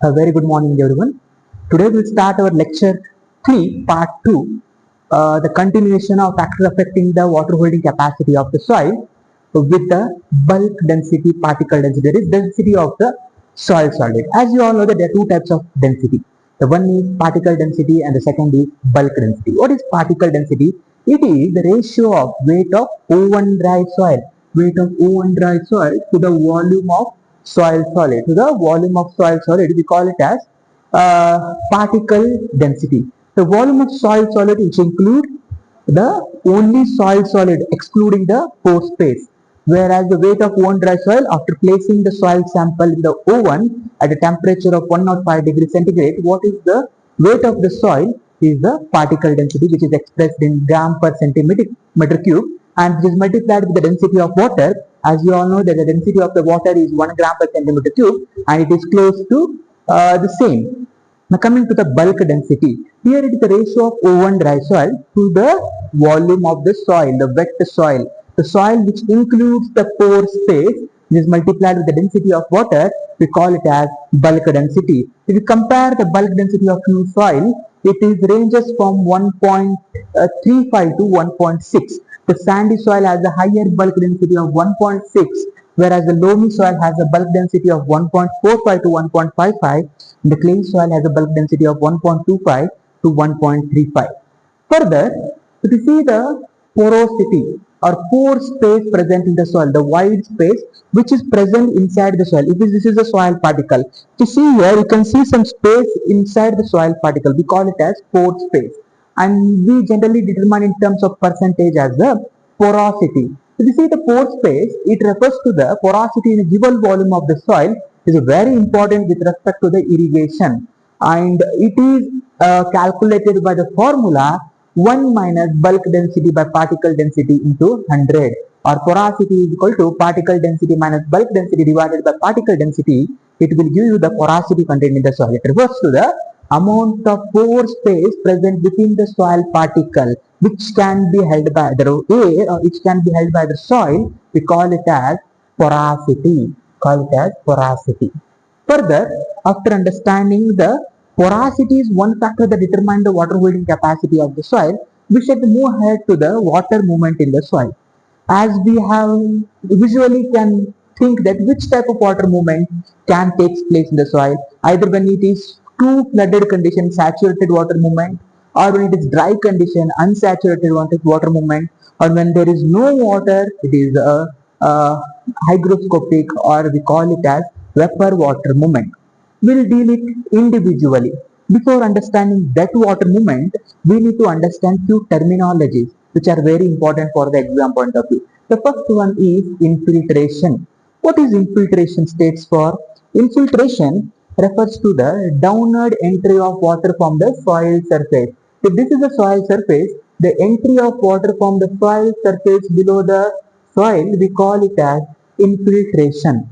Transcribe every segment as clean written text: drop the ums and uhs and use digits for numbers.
A very good morning, everyone. Today we'll start our lecture 3, part 2, the continuation of factors affecting the water holding capacity of the soil with the bulk density, particle density, that is density of the soil solid. As you all know that there are two types of density. The one is particle density and the second is bulk density. What is particle density? It is the ratio of weight of O1 dry soil, to the volume of soil solid. To the volume of soil solid, we call it as particle density. The volume of soil solid, which include the only soil solid excluding the pore space, whereas the weight of one dry soil after placing the soil sample in the oven at a temperature of 105 degrees centigrade, what is the weight of the soil is the particle density, which is expressed in gram per centimeter cube, and which is multiplied with the density of water. As you all know that the density of the water is 1 gram per centimeter cube, and it is close to the same. Now coming to the bulk density, here it is the ratio of O1 dry soil to the volume of the soil, the wet soil. The soil which includes the pore space is multiplied with the density of water, we call it as bulk density. If you compare the bulk density of new soil, it is ranges from 1.35 to 1.6. The sandy soil has a higher bulk density of 1.6, whereas the loamy soil has a bulk density of 1.45 to 1.55. The clay soil has a bulk density of 1.25 to 1.35. Further, if you see the porosity or pore space present in the soil, the wide space which is present inside the soil. If this is a soil particle, to see here you can see some space inside the soil particle. We call it as pore space, and we generally determine in terms of percentage as the porosity. If you see the pore space, it refers to the porosity in a given volume of the soil. Is very important with respect to the irrigation, and it is calculated by the formula 1 minus bulk density by particle density into 100, or porosity is equal to particle density minus bulk density divided by particle density. It will give you the porosity contained in the soil. It refers to the amount of pore space present within the soil particle which can be held by the air or which can be held by the soil. We call it as porosity. Further, after understanding the porosity is one factor that determines the water holding capacity of the soil, we should move ahead to the water movement in the soil. As we have visually can think that which type of water movement can take place in the soil, either when it is too flooded condition, saturated water movement, or when it is dry condition, unsaturated water movement, or when there is no water, it is a hygroscopic, or we call it as vapor water movement. We'll deal it individually. Before understanding that water movement, we need to understand few terminologies which are very important for the exam point of view. The first one is infiltration. What is infiltration states for? Infiltration refers to the downward entry of water from the soil surface. If this is the soil surface, the entry of water from the soil surface below the soil, we call it as infiltration.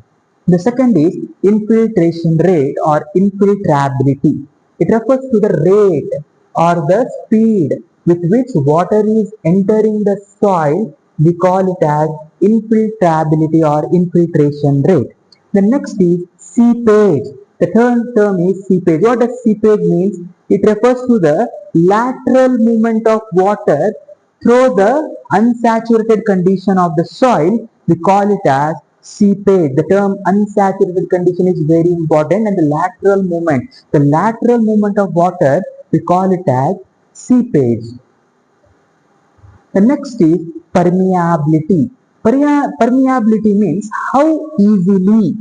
The second is infiltration rate or infiltrability. It refers to the rate or the speed with which water is entering the soil. We call it as infiltrability or infiltration rate. The next is seepage. The term is seepage. What does seepage means? It refers to the lateral movement of water through the unsaturated condition of the soil. We call it as seepage. The term unsaturated condition is very important, and the lateral movement of water, we call it as seepage. The next is permeability. Permeability means how easily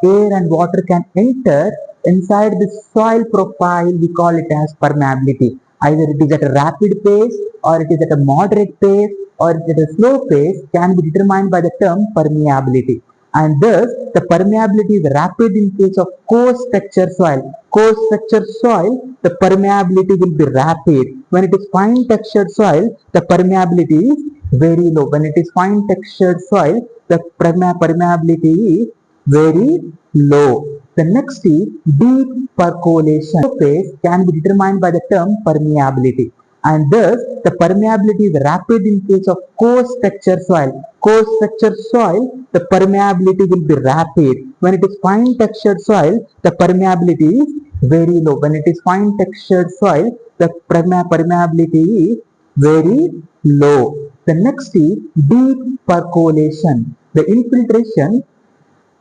air and water can enter inside the soil profile. We call it as permeability. Either it is at a rapid pace, or it is at a moderate pace, or it is a slow pace, can be determined by the term permeability. And thus, the permeability is rapid in case of coarse texture soil. The permeability will be rapid. When it is fine textured soil, the permeability is very low. When it is fine textured soil, the permeability is very low. The next is deep percolation. Phase can be determined by the term permeability. and thus the permeability is rapid in case of coarse texture soil. Coarse texture soil, the permeability will be rapid. When it is fine textured soil, the permeability is very low. When it is fine textured soil, the permeability is very low. The next is deep percolation. The infiltration,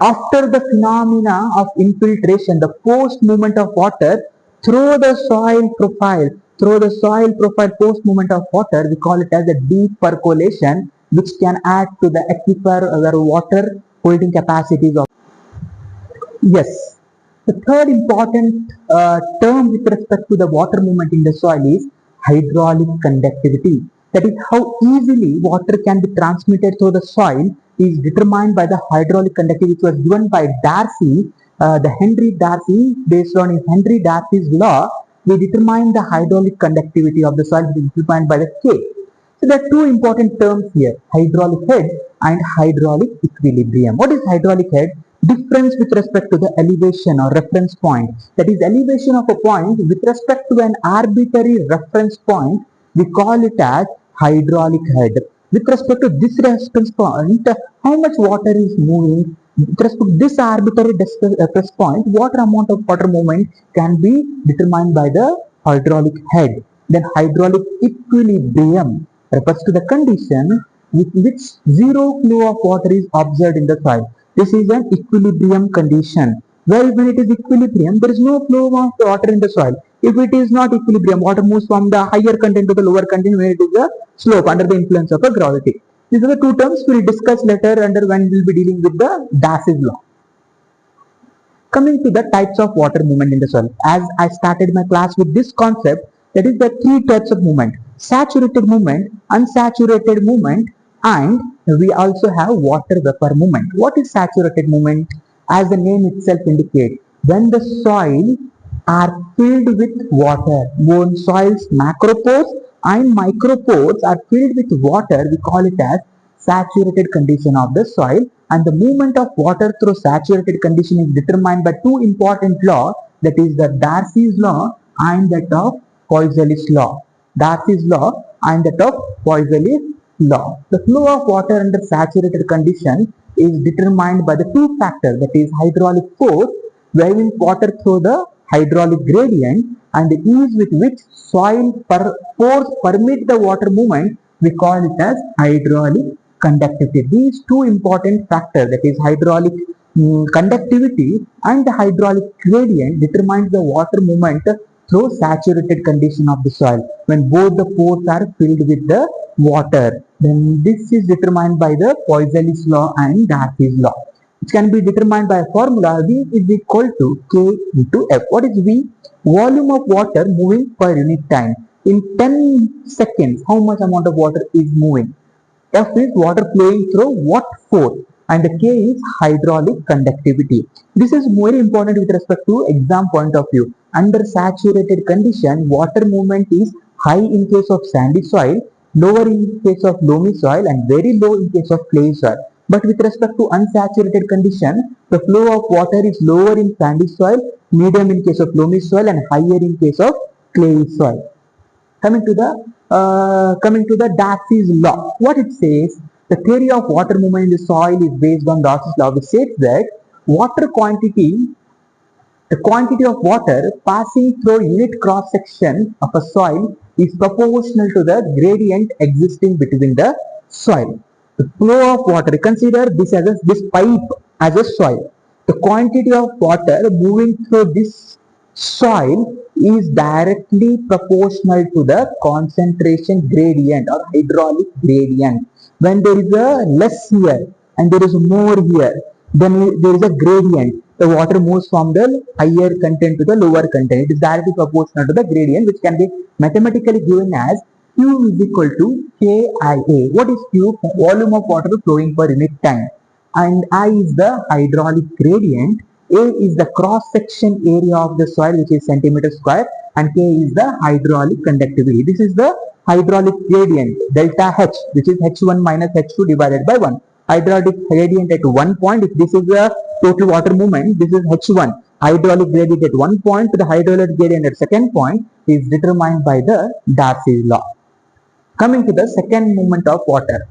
after the phenomena of infiltration, the post movement of water through the soil profile, post movement of water, we call it as a deep percolation, which can add to the aquifer or water holding capacities of. Yes, the third important term with respect to the water movement in the soil is hydraulic conductivity. That is how easily water can be transmitted through the soil is determined by the hydraulic conductivity, which was given by Darcy, the Henry Darcy. Based on Henry Darcy's law, we determine the hydraulic conductivity of the soil, which is determined by the K. So there are two important terms here, hydraulic head and hydraulic equilibrium. What is hydraulic head? Difference with respect to the elevation or reference point. That is elevation of a point with respect to an arbitrary reference point, we call it as hydraulic head. With respect to this reference point, how much water is moving? With respect to this arbitrary reference point, what amount of water movement can be determined by the hydraulic head. Then hydraulic equilibrium refers to the condition with which zero flow of water is observed in the soil. This is an equilibrium condition. Well, when it is equilibrium, there is no flow of water in the soil. If it is not equilibrium, water moves from the higher content to the lower content when it is a slope under the influence of a gravity. These are the two terms we will discuss later under when we will be dealing with the Darcy's law. Coming to the types of water movement in the soil. As I started my class with this concept, that is the three types of movement: saturated movement, unsaturated movement, and we also have water vapor movement. What is saturated movement? As the name itself indicates, when the soil are filled with water, when soil's macropores and micropores are filled with water, we call it as saturated condition of the soil. And the movement of water through saturated condition is determined by two important laws, that is the Darcy's law and that of Poiseuille's law. Darcy's law and that of Poiseuille's law. The flow of water under saturated condition is determined by the two factors, that is hydraulic force, waving water through the hydraulic gradient, and the ease with which soil pores permit the water movement, we call it as hydraulic conductivity. These two important factors, that is hydraulic conductivity and the hydraulic gradient, determines the water movement through saturated condition of the soil. When both the pores are filled with the water, then this is determined by the Poiseuille's law and Darcy's law, which can be determined by a formula: V is equal to K into F. What is V? Volume of water moving per unit time. In 10 seconds, how much amount of water is moving? F is water flowing through what force, and the K is hydraulic conductivity. This is very important with respect to exam point of view. Under saturated condition, water movement is high in case of sandy soil, lower in case of loamy soil, and very low in case of clay soil. But with respect to unsaturated condition, the flow of water is lower in sandy soil, medium in case of loamy soil, and higher in case of clay soil. Coming to the Darcy's law, what it says: the theory of water movement in the soil is based on Darcy's law, which says that the quantity of water passing through unit cross section of a soil is proportional to the gradient existing between the soil. The flow of water, consider this pipe as a soil. The quantity of water moving through this soil is directly proportional to the concentration gradient or hydraulic gradient. When there is a less here and there is more here, then there is a gradient. The water moves from the higher content to the lower content. It is directly proportional to the gradient, which can be mathematically given as Q is equal to KIA. What is Q? Volume of water flowing per unit time. And I is the hydraulic gradient. A is the cross section area of the soil, which is centimeter square, and K is the hydraulic conductivity. This is the hydraulic gradient, delta H, which is H1 minus H2 divided by 1. Hydraulic gradient at one point, if this is the total water movement, this is H1. hydraulic gradient at one point to the hydraulic gradient at second point is determined by the Darcy's law. Coming to the second movement of water.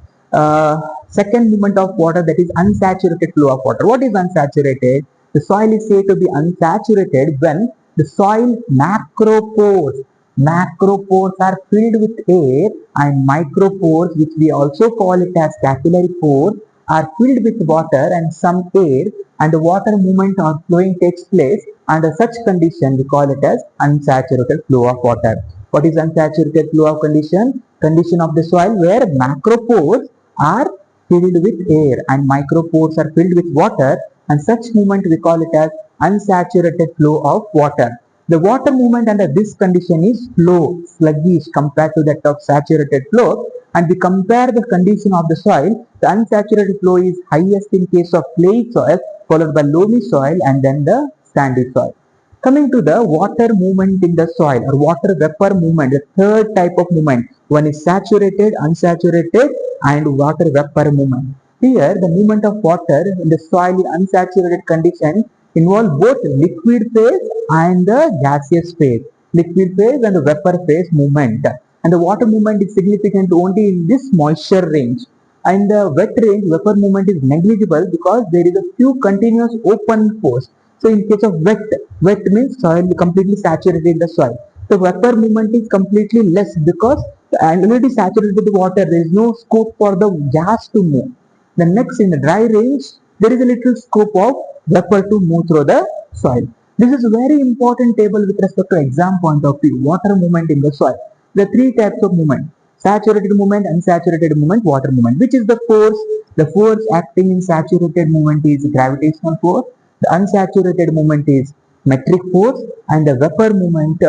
Second movement of water, that is unsaturated flow of water. What is unsaturated? The soil is said to be unsaturated when the soil macropores are filled with air, and micropores, which we also call it as capillary pores, are filled with water and some air, and the water movement or flowing takes place. Under such condition, we call it as unsaturated flow of water. What is unsaturated flow of condition? Condition of the soil where macropores are filled with air and micropores are filled with water, and such movement we call it as unsaturated flow of water. The water movement under this condition is slow, sluggish compared to that of saturated flow, and we compare the condition of the soil. The unsaturated flow is highest in case of clay soil, followed by loamy soil, and then the sandy soil. Coming to the water movement in the soil or water vapor movement, the third type of movement. One is saturated, unsaturated, and water vapor movement. Here, the movement of water in the soil in unsaturated condition involve both liquid phase and the gaseous phase. Liquid phase and the vapor phase movement. And the water movement is significant only in this moisture range. And the wet range, vapor movement is negligible because there is a few continuous open pores. So in case of wet means soil completely saturated in the soil. The vapor movement is completely less because already saturated with the water, there is no scope for the gas to move. The next, in the dry range, there is a little scope of vapor to move through the soil. This is a very important table with respect to exam point of view. Water movement in the soil. There are three types of movement: saturated movement, unsaturated movement, water movement. Which is the force? The force acting in saturated movement is gravitational force. The unsaturated movement is metric force, and the vapor movement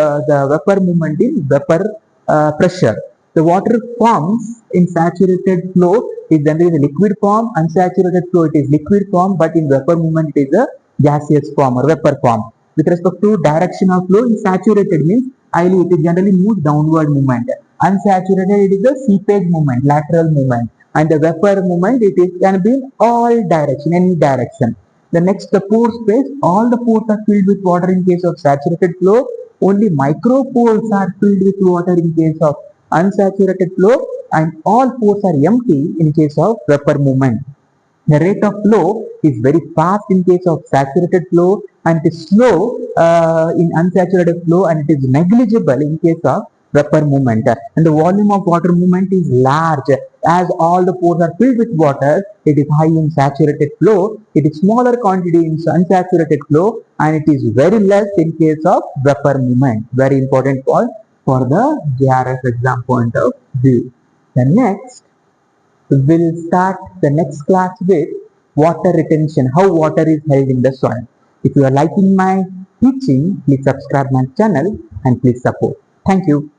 is vapor pressure. The water forms in saturated flow is generally the liquid form. Unsaturated flow, it is liquid form, but in vapor movement it is a gaseous form or vapor form. With respect to direction of flow, in saturated means it is generally moves downward movement. Unsaturated, it is a seepage movement, lateral movement, and the vapor movement, it is can be in all direction, any direction. The next, the pore space, all the pores are filled with water in case of saturated flow. Only micropores are filled with water in case of unsaturated flow, and all pores are empty in case of vapor movement. The rate of flow is very fast in case of saturated flow, and it is slow in unsaturated flow, and it is negligible in case of vapor movement. And the volume of water movement is large. As all the pores are filled with water, it is high in saturated flow. It is smaller quantity in unsaturated flow, and it is very less in case of vapor movement. Very important point for the JRF exam point of view. The next, we'll start the next class with water retention, how water is held in the soil. If you are liking my teaching, please subscribe my channel and please support. Thank you.